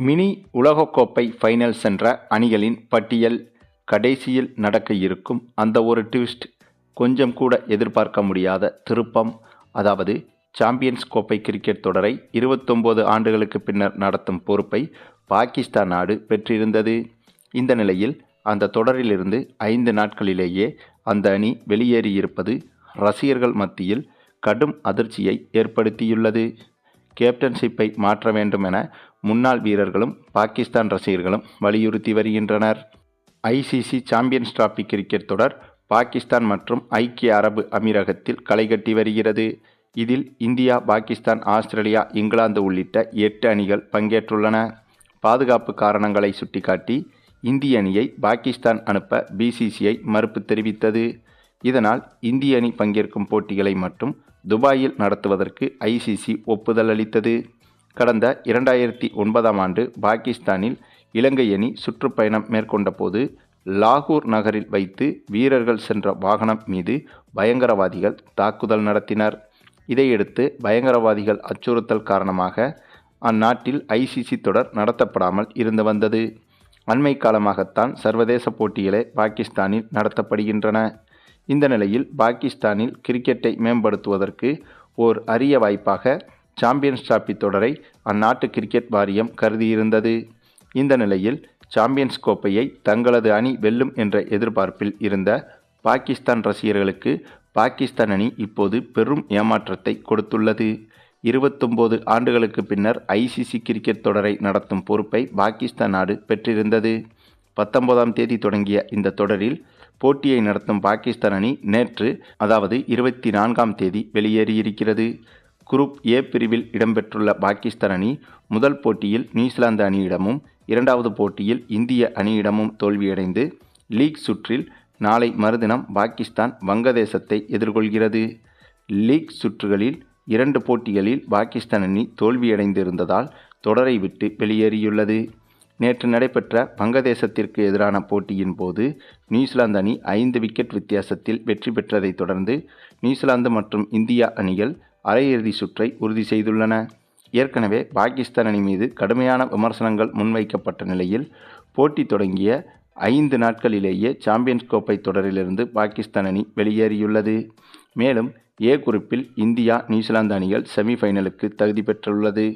Mini உலகக்கோப்பை final சென்ற அணிகளின் பட்டியல். கடைசியில் நடக்க இருக்கும் அந்த ஒரு ட்விஸ்ட், கொஞ்சம் கூட எதிர்பார்க்க முடியாத திருப்பம். அதாவது சாம்பியன்ஸ் கோப்பை கிரிக்கெட் தொடரை 29 ஆண்டுகளுக்கு பின்னர் நடத்தும் பொறுப்பை பாகிஸ்தான் நாடு பெற்றிருந்தது. இந்த நிலையில் அந்த தொடரிலிருந்து 5 நாட்களிலேயே அந்த அணி வெளியேறியிருப்பது ரசிகர்கள் மத்தியில் கடும் அதிர்ச்சியை ஏற்படுத்தியுள்ளது. கேப்டன்ஷிப்பை மாற்ற வேண்டும் என முன்னாள் வீரர்களும் பாகிஸ்தான் ரசிகர்களும் வலியுறுத்தி வருகின்றனர். ஐசிசி சாம்பியன்ஸ் டிராபி கிரிக்கெட் தொடர் பாகிஸ்தான் மற்றும் ஐக்கிய அரபு அமீரகத்தில் களைகட்டி வருகிறது. இதில் இந்தியா, பாகிஸ்தான், ஆஸ்திரேலியா, இங்கிலாந்து உள்ளிட்ட 8 அணிகள் பங்கேற்றுள்ளன. பாதுகாப்பு காரணங்களை சுட்டிக்காட்டி இந்திய அணியை பாகிஸ்தான் அனுப்ப பிசிசிஐ மறுப்பு தெரிவித்தது. இதனால் இந்திய அணி பங்கேற்கும் போட்டிகளை மட்டும் துபாயில் நடத்துவதற்கு ஐசிசி ஒப்புதல் அளித்தது. கடந்த 2009ஆம் ஆண்டு பாகிஸ்தானில் இலங்கை அணி சுற்றுப்பயணம் மேற்கொண்ட போது லாகூர் நகரில் வைத்து வீரர்கள் சென்ற வாகனம் மீது பயங்கரவாதிகள் தாக்குதல் நடத்தினர். இதையடுத்து பயங்கரவாதிகள் அச்சுறுத்தல் காரணமாக அந்நாட்டில் ஐசிசி தொடர் நடத்தப்படாமல் இருந்து வந்தது. அண்மை காலமாகத்தான் சர்வதேச போட்டிகளே பாகிஸ்தானில் நடத்தப்படுகின்றன. இந்த நிலையில் பாகிஸ்தானில் கிரிக்கெட்டை மேம்படுத்துவதற்கு ஓர் அரிய வாய்ப்பாக சாம்பியன்ஸ் டிராபி தொடரை அந்நாட்டு கிரிக்கெட் வாரியம் கருதியிருந்தது. இந்த நிலையில் சாம்பியன்ஸ் கோப்பையை தங்களது அணி வெல்லும் என்ற எதிர்பார்ப்பில் இருந்த பாகிஸ்தான் ரசிகர்களுக்கு பாகிஸ்தான் அணி இப்போது பெரும் ஏமாற்றத்தை கொடுத்துள்ளது. 29 ஆண்டுகளுக்கு பின்னர் ஐசிசி கிரிக்கெட் தொடரை நடத்தும் பொறுப்பை பாகிஸ்தான் நாடு பெற்றிருந்தது. 19ஆம் தேதி தொடங்கிய இந்த தொடரில் போட்டியை நடத்தும் பாகிஸ்தான் அணி நேற்று, அதாவது 24ஆம் தேதி வெளியேறியிருக்கிறது. குரூப் ஏ பிரிவில் இடம்பெற்றுள்ள பாகிஸ்தான் அணி முதல் போட்டியில் நியூசிலாந்து அணியிடமும், இரண்டாவது போட்டியில் இந்திய அணியிடமும் தோல்வியடைந்து லீக் சுற்றில் நாளை மறுதினம் பாகிஸ்தான் வங்கதேசத்தை எதிர்கொள்கிறது. லீக் சுற்றுகளில் 2 போட்டிகளில் பாகிஸ்தான் அணி தோல்வியடைந்திருந்ததால் தொடரை விட்டு வெளியேறியுள்ளது. நேற்று நடைபெற்ற வங்கதேசத்திற்கு எதிரான போட்டியின் போது நியூசிலாந்து அணி 5 விக்கெட் வித்தியாசத்தில் வெற்றி பெற்றதைத் தொடர்ந்து நியூசிலாந்து மற்றும் இந்தியா அணிகள் அரையிறுதி சுற்றை உறுதி செய்துள்ளன. ஏற்கனவே பாகிஸ்தான் அணி மீது கடுமையான விமர்சனங்கள் முன்வைக்கப்பட்ட நிலையில் போட்டி தொடங்கிய 5 நாட்களிலேயே சாம்பியன்ஸ் கோப்பை தொடரிலிருந்து பாகிஸ்தான் அணி வெளியேறியுள்ளது. மேலும் ஏ குரூப்பில் இந்தியா, நியூசிலாந்து அணிகள் செமிஃபைனலுக்கு தகுதி பெற்றுள்ளது.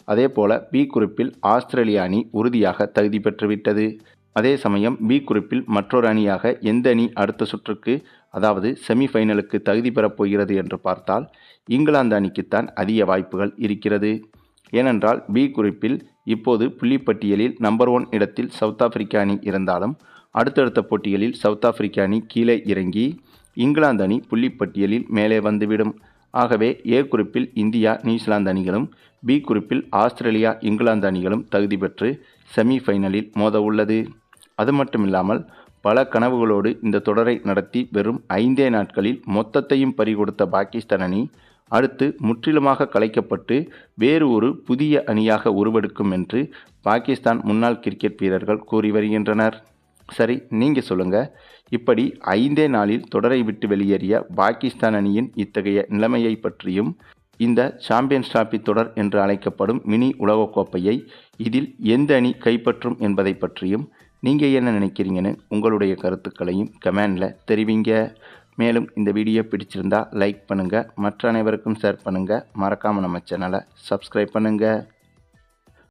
அதேபோல பி குரூப்பில் ஆஸ்திரேலியா அணி உறுதியாக தகுதி பெற்றுவிட்டது. அதே சமயம் பி குரூப்பில் மற்றொரு அணியாக எந்த அணி அடுத்த சுற்றுக்கு, அதாவது செமிஃபைனலுக்கு தகுதி பெறப்போகிறது என்று பார்த்தால் இங்கிலாந்து அணிக்குத்தான் அதிக வாய்ப்புகள் இருக்கிறது. ஏனென்றால் பி குரூப்பில் இப்போது புள்ளிப்பட்டியலில் நம்பர் 1 இடத்தில் சவுத் ஆப்பிரிக்கா அணி இருந்தாலும் அடுத்தடுத்த போட்டிகளில் சவுத் ஆப்பிரிக்கா அணி கீழே இறங்கி இங்கிலாந்து அணி புள்ளிப்பட்டியலில் மேலே வந்துவிடும். ஆகவே ஏ குரூப்பில் இந்தியா, நியூசிலாந்து அணிகளும், பி குரூப்பில் ஆஸ்திரேலியா, இங்கிலாந்து அணிகளும் தகுதி பெற்று செமிஃபைனலில் மோத உள்ளது. அது மட்டுமில்லாமல் பல கனவுகளோடு இந்த தொடரை நடத்தி வெறும் 5 நாட்களில் மொத்தத்தையும் பறிகொடுத்த பாகிஸ்தான் அணி அடுத்து முற்றிலுமாக கலைக்கப்பட்டு வேறு ஒரு புதிய அணியாக உருவெடுக்கும் என்று பாகிஸ்தான் முன்னாள் கிரிக்கெட் வீரர்கள் கூறி வருகின்றனர். சரி, நீங்கள் சொல்லுங்கள். இப்படி 5 நாளில் தொடரை விட்டு வெளியேறிய பாகிஸ்தான் அணியின் இத்தகைய நிலைமையை பற்றியும், இந்த சாம்பியன்ஸ் டிராபி தொடர் என்று அழைக்கப்படும் மினி உலகக்கோப்பையை இதில் எந்த அணி கைப்பற்றும் என்பதை பற்றியும் நீங்கள் என்ன நினைக்கிறீங்கன்னு உங்களுடைய கருத்துக்களையும் கமெண்டில் தெரிவிங்க. மேலும் இந்த வீடியோ பிடிச்சிருந்தா லைக் பண்ணுங்கள், மற்ற அனைவருக்கும் ஷேர் பண்ணுங்கள், மறக்காமல் நம்ம சேனலை சப்ஸ்கிரைப் பண்ணுங்கள்.